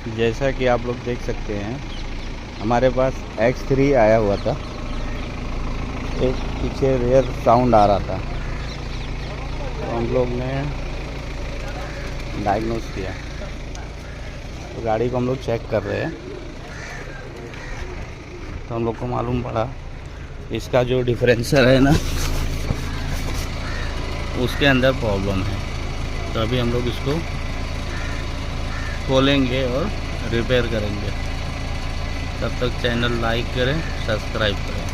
जैसा कि आप लोग देख सकते हैं, हमारे पास X3 आया हुआ था। एक पीछे रेयर साउंड आ रहा था, तो हम लोग ने डायग्नोस किया। तो गाड़ी को हम लोग चेक कर रहे हैं, तो हम लोग को मालूम पड़ा इसका जो डिफरेंसर है ना, उसके अंदर प्रॉब्लम है। तो अभी हम लोग इसको खोलेंगे और रिपेयर करेंगे। तब तक चैनल लाइक करें, सब्सक्राइब करें।